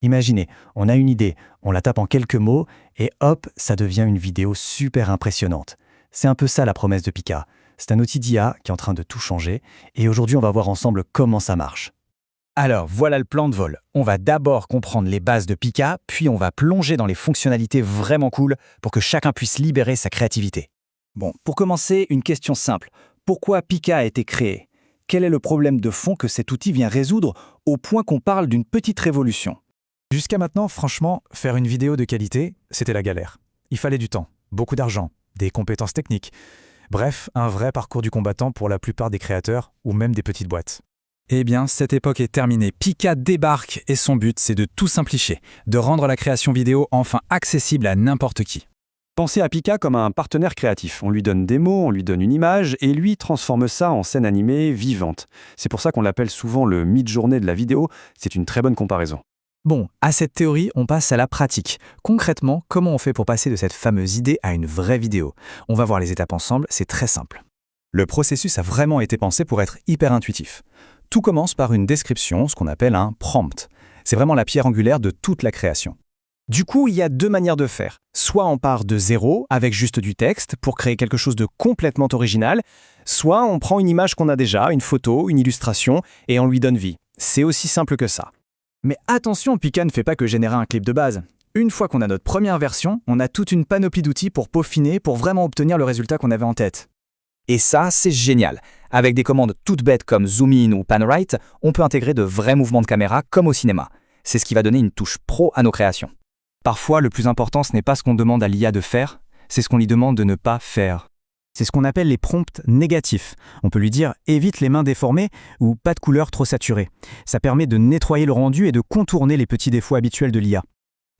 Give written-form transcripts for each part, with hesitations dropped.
Imaginez, on a une idée, on la tape en quelques mots, et hop, ça devient une vidéo super impressionnante. C'est un peu ça la promesse de Pika. C'est un outil d'IA qui est en train de tout changer, et aujourd'hui on va voir ensemble comment ça marche. Alors, voilà le plan de vol. On va d'abord comprendre les bases de Pika, puis on va plonger dans les fonctionnalités vraiment cool pour que chacun puisse libérer sa créativité. Bon, pour commencer, une question simple. Pourquoi Pika a été créé? Quel est le problème de fond que cet outil vient résoudre au point qu'on parle d'une petite révolution? Jusqu'à maintenant, franchement, faire une vidéo de qualité, c'était la galère. Il fallait du temps, beaucoup d'argent, des compétences techniques. Bref, un vrai parcours du combattant pour la plupart des créateurs ou même des petites boîtes. Eh bien, cette époque est terminée. Pika débarque et son but, c'est de tout simplifier, de rendre la création vidéo enfin accessible à n'importe qui. Pensez à Pika comme un partenaire créatif. On lui donne des mots, on lui donne une image, et lui transforme ça en scène animée vivante. C'est pour ça qu'on l'appelle souvent le Midjourney de la vidéo. C'est une très bonne comparaison. Bon, à cette théorie, on passe à la pratique. Concrètement, comment on fait pour passer de cette fameuse idée à une vraie vidéo? On va voir les étapes ensemble, c'est très simple. Le processus a vraiment été pensé pour être hyper intuitif. Tout commence par une description, ce qu'on appelle un prompt. C'est vraiment la pierre angulaire de toute la création. Du coup, il y a deux manières de faire. Soit on part de zéro, avec juste du texte, pour créer quelque chose de complètement original, soit on prend une image qu'on a déjà, une photo, une illustration, et on lui donne vie. C'est aussi simple que ça. Mais attention, Pika ne fait pas que générer un clip de base. Une fois qu'on a notre première version, on a toute une panoplie d'outils pour peaufiner, pour vraiment obtenir le résultat qu'on avait en tête. Et ça, c'est génial. Avec des commandes toutes bêtes comme Zoom In ou Pan Right, on peut intégrer de vrais mouvements de caméra comme au cinéma. C'est ce qui va donner une touche pro à nos créations. Parfois, le plus important, ce n'est pas ce qu'on demande à l'IA de faire, c'est ce qu'on lui demande de ne pas faire. C'est ce qu'on appelle les prompts négatifs. On peut lui dire « évite les mains déformées » ou « pas de couleur trop saturée ». Ça permet de nettoyer le rendu et de contourner les petits défauts habituels de l'IA.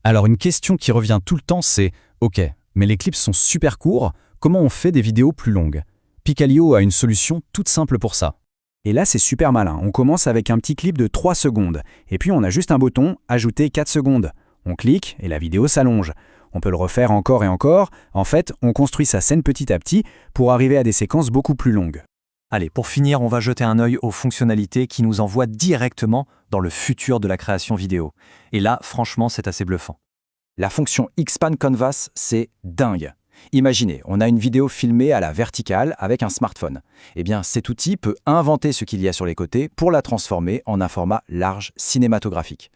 Alors une question qui revient tout le temps, c'est « Ok, mais les clips sont super courts, comment on fait des vidéos plus longues ?» Picalio a une solution toute simple pour ça. Et là, c'est super malin. On commence avec un petit clip de 3 secondes. Et puis, on a juste un bouton « Ajouter 4 secondes ». On clique et la vidéo s'allonge. On peut le refaire encore et encore. En fait, on construit sa scène petit à petit pour arriver à des séquences beaucoup plus longues. Allez, pour finir, on va jeter un œil aux fonctionnalités qui nous envoient directement dans le futur de la création vidéo. Et là, franchement, c'est assez bluffant. La fonction Expand Canvas, c'est dingue. Imaginez, on a une vidéo filmée à la verticale avec un smartphone. Eh bien, cet outil peut inventer ce qu'il y a sur les côtés pour la transformer en un format large cinématographique.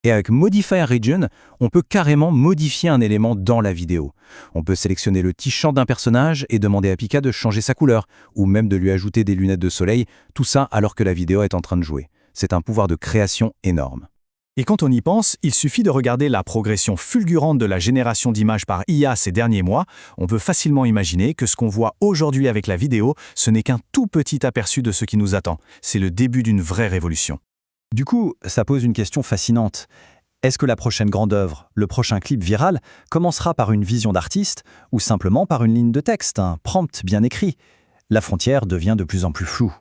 Et avec Modifier Region, on peut carrément modifier un élément dans la vidéo. On peut sélectionner le petit champ d'un personnage et demander à Pika de changer sa couleur, ou même de lui ajouter des lunettes de soleil, tout ça alors que la vidéo est en train de jouer. C'est un pouvoir de création énorme. Et quand on y pense, il suffit de regarder la progression fulgurante de la génération d'images par IA ces derniers mois. On peut facilement imaginer que ce qu'on voit aujourd'hui avec la vidéo, ce n'est qu'un tout petit aperçu de ce qui nous attend. C'est le début d'une vraie révolution. Du coup, ça pose une question fascinante. Est-ce que la prochaine grande œuvre, le prochain clip viral, commencera par une vision d'artiste ou simplement par une ligne de texte, un prompt bien écrit? La frontière devient de plus en plus floue.